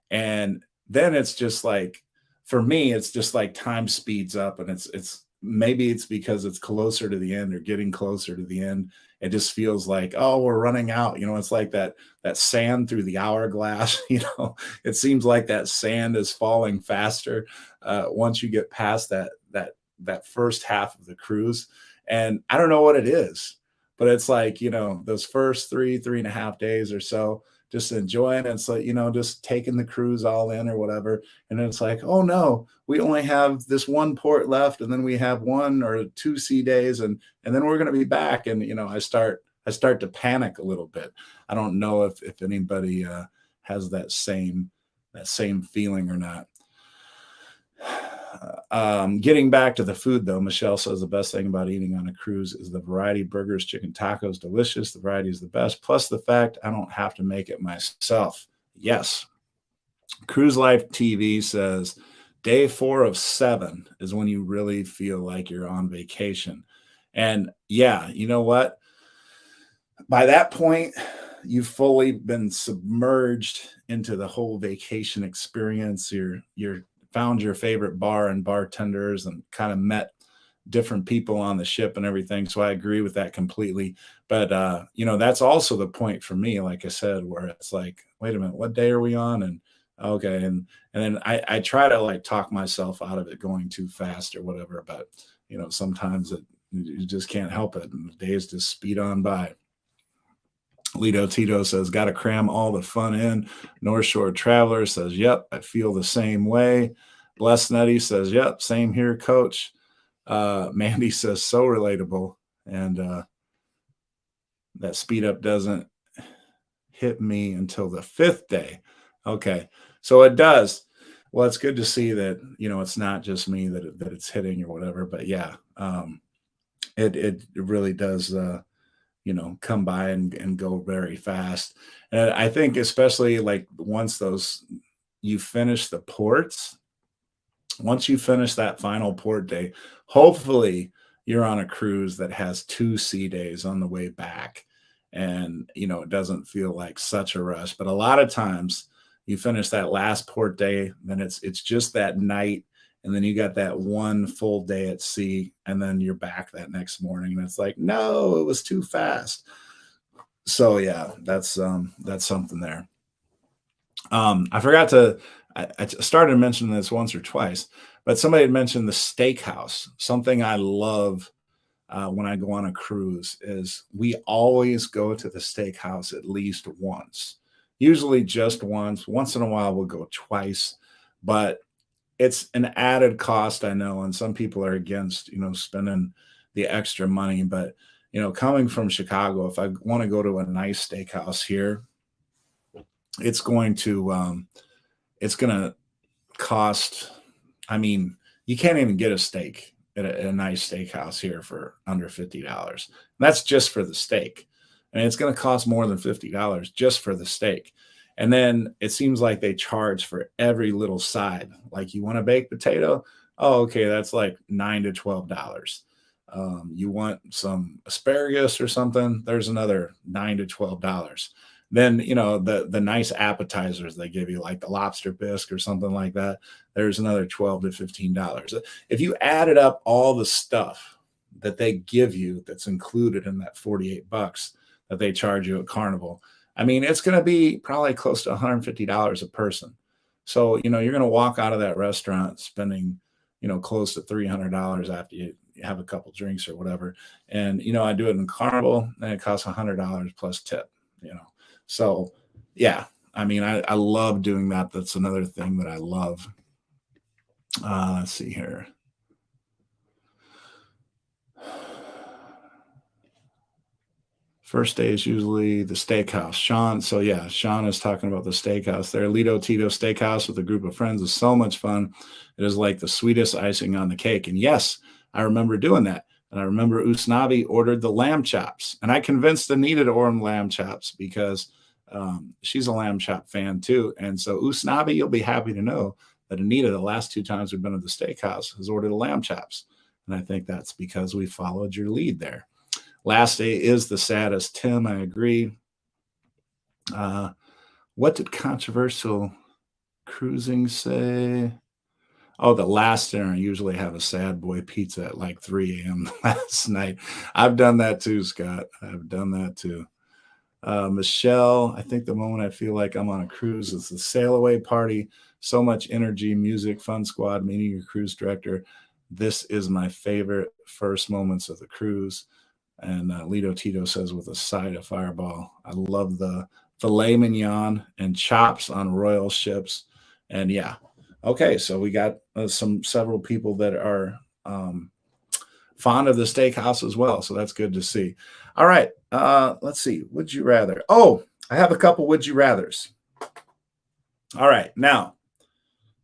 And then it's just like, for me, it's just like time speeds up, and it's maybe it's because it's closer to the end or getting closer to the end. It just feels like, oh, we're running out. It's like that sand through the hourglass. It seems like that sand is falling faster once you get past that first half of the cruise. And I don't know what it is, but it's like, those first 3.5 days or so, just enjoying it. So, just taking the cruise all in or whatever. And then it's like, oh no, we only have this one port left, and then we have 1 or 2 sea days, and then we're going to be back. And, I start to panic a little bit. I don't know if anybody has that same feeling or not. Getting back to the food though, Michelle says the best thing about eating on a cruise is the variety. Burgers, chicken tacos, delicious. The variety is the best. Plus the fact I don't have to make it myself. Yes. Cruise Life TV says day 4 of 7 is when you really feel like you're on vacation. And yeah, you know what? By that point, you've fully been submerged into the whole vacation experience. You're found your favorite bar and bartenders and kind of met different people on the ship and everything. So I agree with that completely. But, that's also the point for me, like I said, where it's like, wait a minute, what day are we on? And okay. And then I try to like talk myself out of it going too fast or whatever. But, sometimes you just can't help it. And the days just speed on by. Lido Tito says, got to cram all the fun in. North Shore Traveler says, yep, I feel the same way. Bless Nutty says, yep, same here, coach. Mandy says, so relatable. And that speed up doesn't hit me until the 5th day. Okay, so it does. Well, it's good to see that, it's not just me that it's hitting or whatever. But yeah, it really does come by and go very fast. And I think especially like once you finish the ports, once you finish that final port day, hopefully you're on a cruise that has 2 sea days on the way back. And, it doesn't feel like such a rush, but a lot of times you finish that last port day, then it's just that night. And then you got that one full day at sea, and then you're back that next morning. And it's like, no, it was too fast. So yeah, that's something there. I forgot to, I started mentioning this once or twice, but somebody had mentioned the steakhouse. Something I love when I go on a cruise is we always go to the steakhouse at least once, usually just once. Once in a while, we'll go twice, but it's an added cost, I know, and some people are against, spending the extra money. But, coming from Chicago, if I want to go to a nice steakhouse here, it's going to cost. I mean, you can't even get a steak at a nice steakhouse here for under $50. That's just for the steak. And it's going to cost more than $50 just for the steak. And then it seems like they charge for every little side. Like, you want a baked potato? Oh, okay, that's like $9 to $12. You want some asparagus or something? There's another $9 to $12. Then, the nice appetizers they give you, like the lobster bisque or something like that, there's another $12 to $15. If you added up all the stuff that they give you that's included in that $48 that they charge you at Carnival, I mean, it's going to be probably close to $150 a person. So, you're going to walk out of that restaurant spending, close to $300 after you have a couple drinks or whatever. And, I do it in Carnival, and it costs $100 plus tip, So, yeah, I mean, I love doing that. That's another thing that I love. Let's see here. First day is usually the steakhouse. Sean, so yeah, Sean is talking about the steakhouse there. Lido Tito Steakhouse with a group of friends is so much fun. It is like the sweetest icing on the cake. And yes, I remember doing that. And I remember Usnavi ordered the lamb chops, and I convinced Anita to order lamb chops because she's a lamb chop fan too. And so Usnavi, you'll be happy to know that Anita, the last 2 times we've been to the steakhouse, has ordered the lamb chops. And I think that's because we followed your lead there. Last day is the saddest. Tim, I agree. What did controversial cruising say? Oh, the last dinner, I usually have a sad boy pizza at like 3 a.m. last night. I've done that too, Scott. I've done that too. Michelle, I think the moment I feel like I'm on a cruise is the sail away party. So much energy, music, fun squad, meeting your cruise director. This is my favorite first moments of the cruise. And Lito Tito says with a side of Fireball. I love the filet mignon and chops on royal ships. And yeah, okay, so we got several people that are fond of the steakhouse as well. So that's good to see. All right, let's see. Would you rather? Oh, I have a couple would you rathers. All right, now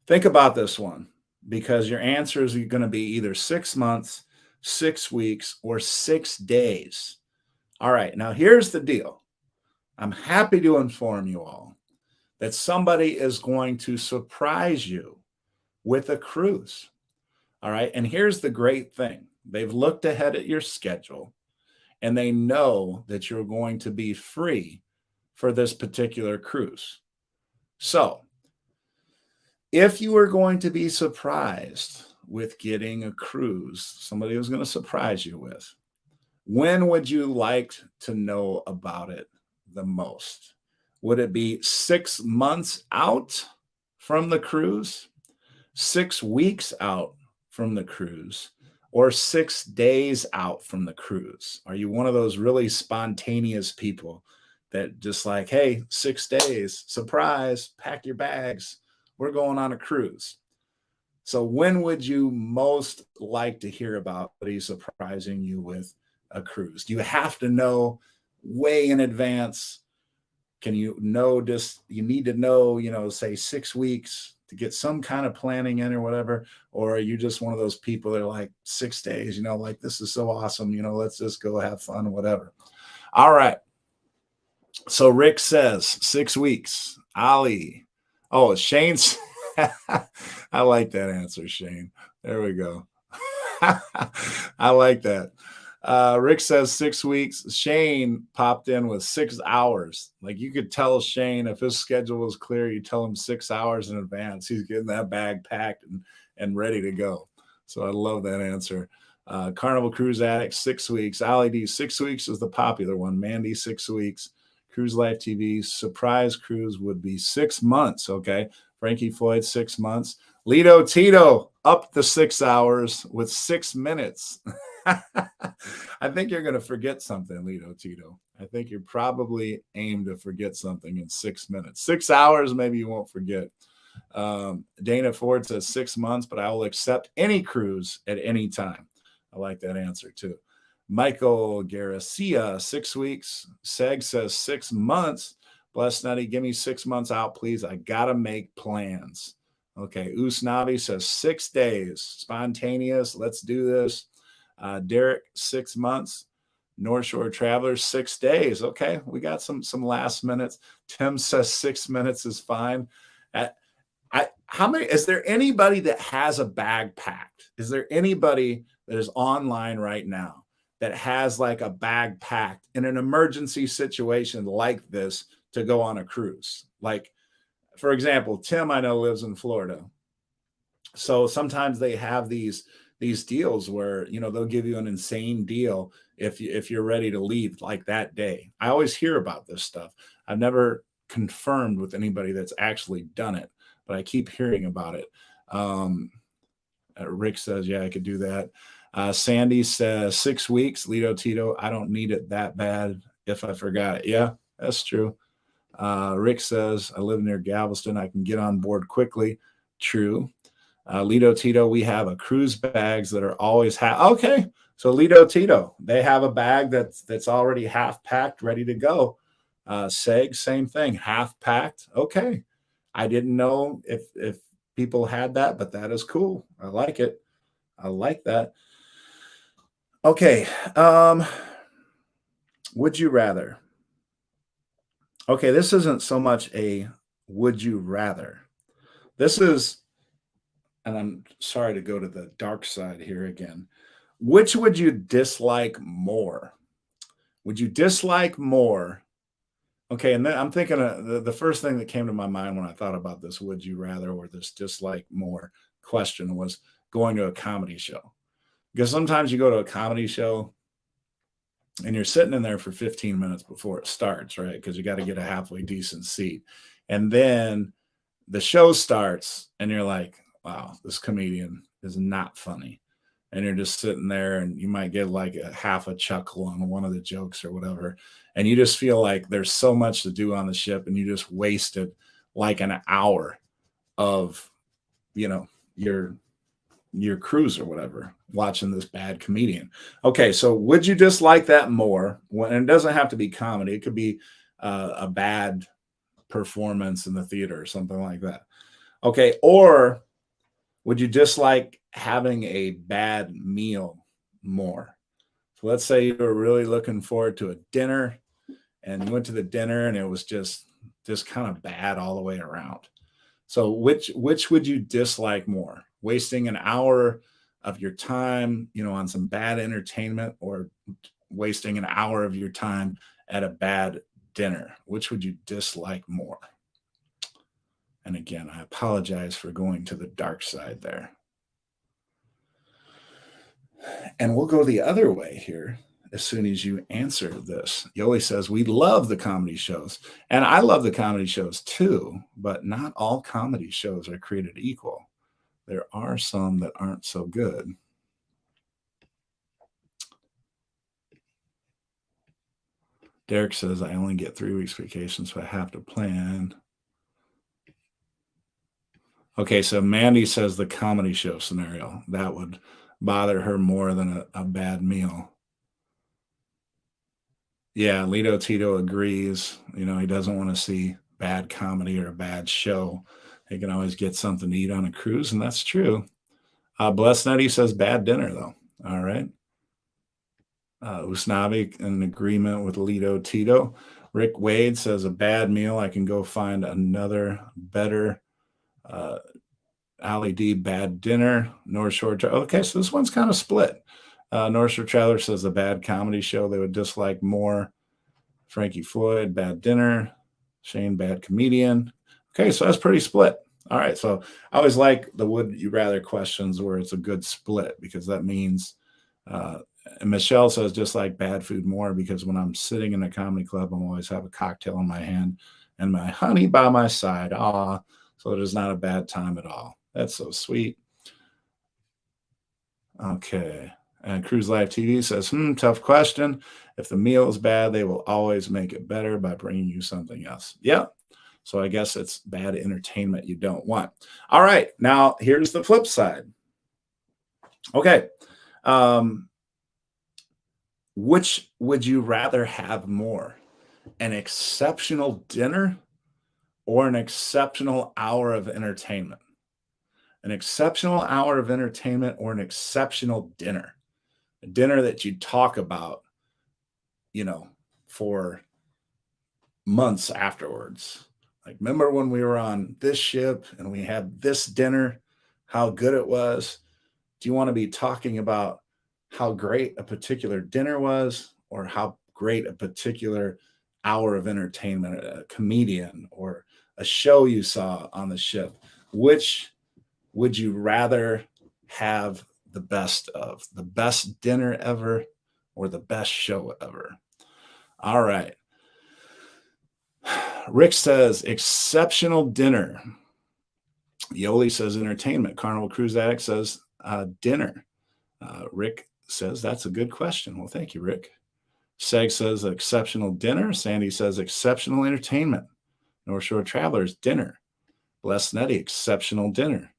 think about this one because your answers are going to be either 6 months, 6 weeks, or 6 days. All right, now here's the deal. I'm happy to inform you all that somebody is going to surprise you with a cruise. All right. And here's the great thing they've looked ahead at your schedule and they know that you're going to be free for this particular cruise. So, if you are going to be surprised with getting a cruise, somebody was going to surprise you with, when would you like to know about it the most? Would it be 6 months out from the cruise, 6 weeks out from the cruise, or 6 days out from the cruise? Are you one of those really spontaneous people that just like, hey, 6 days, surprise, pack your bags, we're going on a cruise? So when would you most like to hear about somebody surprising you with a cruise? Do you have to know way in advance? Can you know just you need to know, say 6 weeks to get some kind of planning in or whatever? Or are you just one of those people that are like 6 days, like this is so awesome, let's just go have fun, whatever. All right. So Rick says 6 weeks. Ali. Oh, Shane's. I like that answer, Shane. There we go. I like that. Rick says 6 weeks. Shane popped in with 6 hours. Like you could tell Shane if his schedule was clear, you tell him 6 hours in advance. He's getting that bag packed and ready to go. So I love that answer. Carnival Cruise Addict, 6 weeks. Ali D, 6 weeks is the popular one. Mandy, 6 weeks. Cruise Life TV, surprise cruise would be 6 months. Okay. Frankie Floyd, 6 months. Lito Tito, up to 6 hours with 6 minutes. I think you're going to forget something, Lito Tito. I think you're probably aimed to forget something in 6 minutes. 6 hours, maybe you won't forget. Dana Ford says 6 months, but I will accept any cruise at any time. I like that answer too. Michael Garcia, 6 weeks. Seg says 6 months. Bless Nutty, give me 6 months out, please. I got to make plans. Okay. Usnavi says 6 days. Spontaneous. Let's do this. Derek, 6 months. North Shore Travelers, 6 days. Okay. We got some last minutes. Tim says 6 minutes is fine. How many? Is there anybody that has a bag packed? Is there anybody that is online right now that has like a bag packed in an emergency situation like this to go on a cruise? Like, for example, Tim, I know, lives in Florida. So sometimes they have these deals where, they'll give you an insane deal if you're ready to leave like that day. I always hear about this stuff. I've never confirmed with anybody that's actually done it, but I keep hearing about it. Rick says, yeah, I could do that. Sandy says 6 weeks. Lito Tito, I don't need it that bad if I forgot it. Yeah, that's true. Rick says, I live near Galveston. I can get on board quickly. True. Lito Tito, we have a cruise bags that are always okay. So Lito Tito, they have a bag that's already half packed, ready to go. Seg, same thing, half packed. Okay. I didn't know if people had that, but that is cool. I like it. I like that. Okay. Would you rather? Okay, this isn't so much a would you rather. This is, and I'm sorry to go to the dark side here again. Which would you dislike more? Would you dislike more? Okay, and then I'm thinking the first thing that came to my mind when I thought about this would you rather or this dislike more question was going to a comedy show. Because sometimes you go to a comedy show and you're sitting in there for 15 minutes before it starts, right? Because you got to get a halfway decent seat. And then the show starts and you're like, wow, this comedian is not funny. And you're just sitting there and you might get like a half a chuckle on one of the jokes or whatever. And you just feel like there's so much to do on the ship and you just wasted like an hour of, you know, your cruise or whatever watching this bad comedian. Okay, so would you dislike that more? When it doesn't have to be comedy, it could be a bad performance in the theater or something like that. Okay, or would you dislike having a bad meal more? So let's say you were really looking forward to a dinner and you went to the dinner and it was just kind of bad all the way around. So which would you dislike more? Wasting an hour of your time, on some bad entertainment or wasting an hour of your time at a bad dinner? Which would you dislike more? And again, I apologize for going to the dark side there. And we'll go the other way here as soon as you answer this. Yoli says, we love the comedy shows. And I love the comedy shows too, but not all comedy shows are created equal. There are some that aren't so good. Derek says, I only get 3 weeks vacation, so I have to plan. Okay, so Mandy says the comedy show scenario. That would bother her more than a bad meal. Yeah, Lito Tito agrees. He doesn't want to see bad comedy or a bad show. He can always get something to eat on a cruise, and that's true. Bless Nutty says bad dinner, though. All right. Usnavi in agreement with Lito Tito. Rick Wade says a bad meal. I can go find another better. Ali D, bad dinner. North Shore. Okay, so this one's kind of split. North Shore Traveler says a bad comedy show they would dislike more. Frankie Floyd, bad dinner. Shane, bad comedian. Okay, so that's pretty split. All right, so I always like the would you rather questions where it's a good split because that means, and Michelle says just like bad food more because when I'm sitting in a comedy club, I'm always have a cocktail in my hand and my honey by my side. Ah, so it is not a bad time at all. That's so sweet. Okay. And Cruise Life TV says, tough question. If the meal is bad, they will always make it better by bringing you something else. Yep. So I guess it's bad entertainment you don't want. All right. Now, here's the flip side. Okay. Which would you rather have more? An exceptional dinner or an exceptional hour of entertainment? An exceptional hour of entertainment or an exceptional dinner? A dinner that you talk about, for months afterwards. Like, remember when we were on this ship and we had this dinner, how good it was? Do you want to be talking about how great a particular dinner was or how great a particular hour of entertainment, a comedian or a show you saw on the ship? Which would you rather have the best of? The best dinner ever or the best show ever? All right. Rick says exceptional dinner. Yoli says entertainment. Carnival Cruise Addict says dinner. Rick says that's a good question. Well, thank you, Rick. Seg says exceptional dinner. Sandy says exceptional entertainment. North Shore Travelers, dinner. Bless Nettie, exceptional dinner.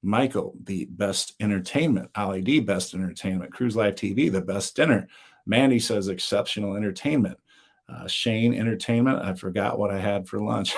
Michael, the best entertainment. Ali D, best entertainment. Cruise Life TV, the best dinner. Mandy says exceptional entertainment. Shane, entertainment. I forgot what I had for lunch.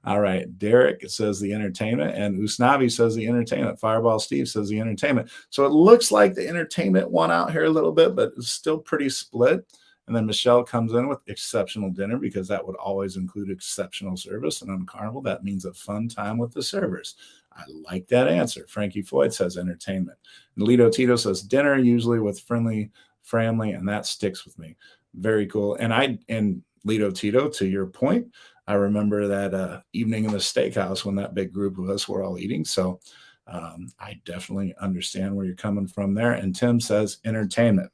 All right. Derek says the entertainment, and Usnavi says the entertainment. Fireball Steve says the entertainment. So it looks like the entertainment won out here a little bit, but it's still pretty split. And then Michelle comes in with exceptional dinner because that would always include exceptional service. And on Carnival, that means a fun time with the servers. I like that answer. Frankie Floyd says entertainment. And Lito Tito says dinner, usually with friendly family, and that sticks with me. Very cool. And Lito Tito, to your point, I remember that evening in the steakhouse when that big group of us were all eating. So I definitely understand where you're coming from there. And Tim says entertainment.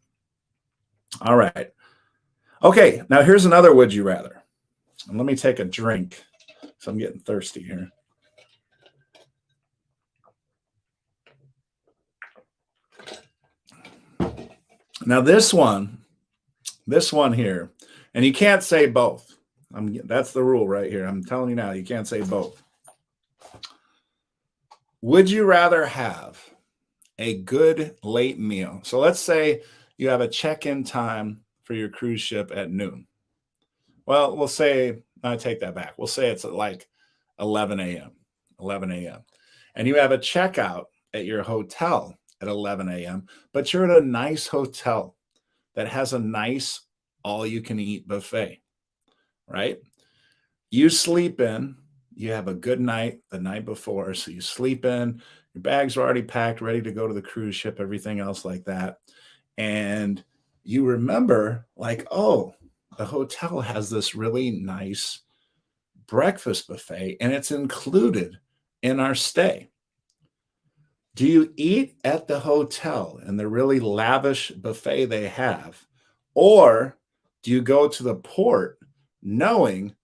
All right. Okay, now here's another would you rather. And let me take a drink. So I'm getting thirsty here. Now this one here, and you can't say both. That's the rule right here. I'm telling you now, you can't say both. Would you rather have a good late meal? So let's say you have a check-in time for your cruise ship at noon. Well, we'll say, I take that back. We'll say it's at like 11 a.m. And you have a checkout at your hotel at 11 a.m., but you're at a nice hotel that has a nice all-you-can-eat buffet, right? You sleep in, you have a good night the night before, so you sleep in, your bags are already packed, ready to go to the cruise ship, everything else like that. And you remember, like, oh, the hotel has this really nice breakfast buffet, and it's included in our stay. Do you eat at the hotel and the really lavish buffet they have? Or do you go to the port knowing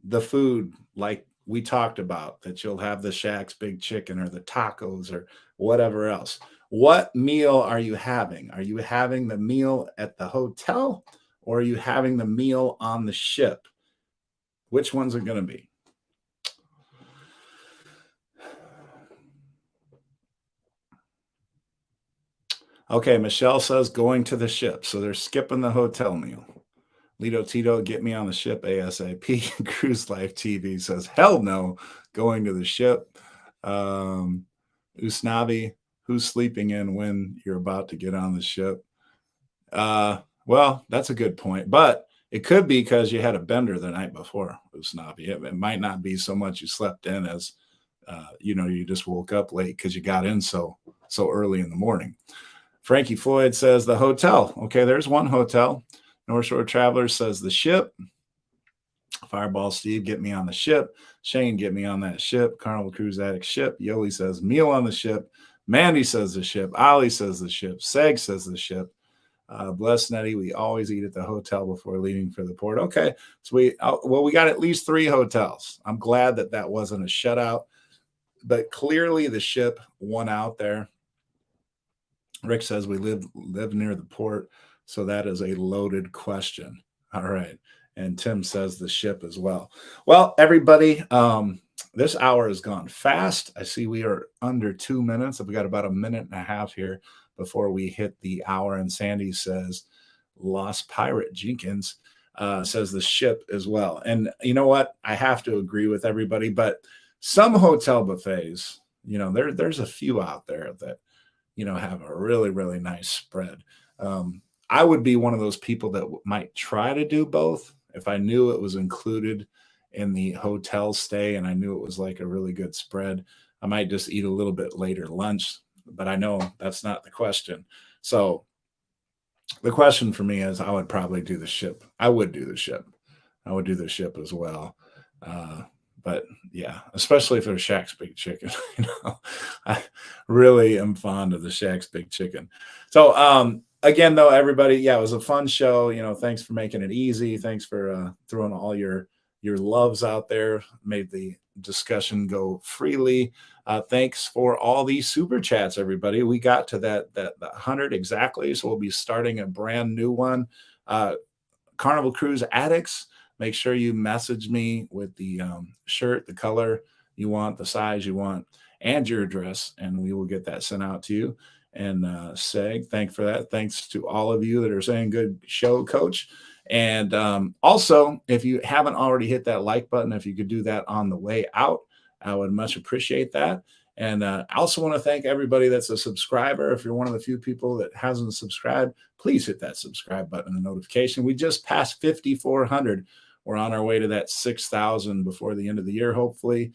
the food, like we talked about, that you'll have the Shaq's Big Chicken or the tacos or whatever else? What meal are you having? Are you having the meal at the hotel or are you having the meal on the ship? Which one's it going to be? Okay, Michelle says going to the ship. So they're skipping the hotel meal. Lito Tito, get me on the ship ASAP. Cruise Life TV says, hell no, going to the ship. Usnavi, who's sleeping in when you're about to get on the ship? Well, that's a good point. But it could be because you had a bender the night before, Usnavi. It might not be so much you slept in as, you just woke up late because you got in so early in the morning. Frankie Floyd says the hotel. Okay, there's one hotel. North Shore Travelers says the ship. Fireball Steve, get me on the ship. Shane, get me on that ship. Carnival Cruise Addict ship. Yoli says meal on the ship. Mandy says the ship. Ollie says the ship. Seg says the ship. Bless Nettie, we always eat at the hotel before leaving for the port. Okay, so we got at least 3 hotels. I'm glad that wasn't a shutout, but clearly the ship won out there. Rick says we live near the port, so that is a loaded question. All right. And Tim says the ship as well. Well, everybody, this hour has gone fast. I see we are under 2 minutes. We've got about a minute and a half here before we hit the hour. And Sandy says Lost Pirate Jenkins says the ship as well. And you know what? I have to agree with everybody, but some hotel buffets, there's a few out there that have a really, really nice spread. I would be one of those people that might try to do both if I knew it was included in the hotel stay and I knew it was like a really good spread. I might just eat a little bit later lunch, but I know that's not the question. So the question for me is I would probably do the ship. I would do the ship. I would do the ship as well. But yeah, especially if there's Shaq's Big Chicken. I really am fond of the Shaq's Big Chicken. So again, though, everybody, yeah, it was a fun show. Thanks for making it easy. Thanks for throwing all your loves out there. Made the discussion go freely. Thanks for all these super chats, everybody. We got to that 100 exactly, so we'll be starting a brand new one. Carnival Cruise Addicts. Make sure you message me with the shirt, the color you want, the size you want, and your address, and we will get that sent out to you. And Seg, thanks for that. Thanks to all of you that are saying good show, Coach. And also, if you haven't already hit that like button, if you could do that on the way out, I would much appreciate that. And I also want to thank everybody that's a subscriber. If you're one of the few people that hasn't subscribed, please hit that subscribe button and notification. We just passed 5,400. We're on our way to that 6,000 before the end of the year, hopefully.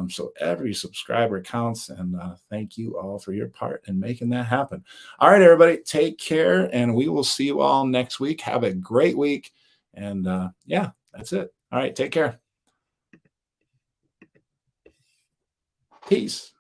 So every subscriber counts, and thank you all for your part in making that happen. All right, everybody, take care, and we will see you all next week. Have a great week, and yeah, that's it. All right, take care. Peace.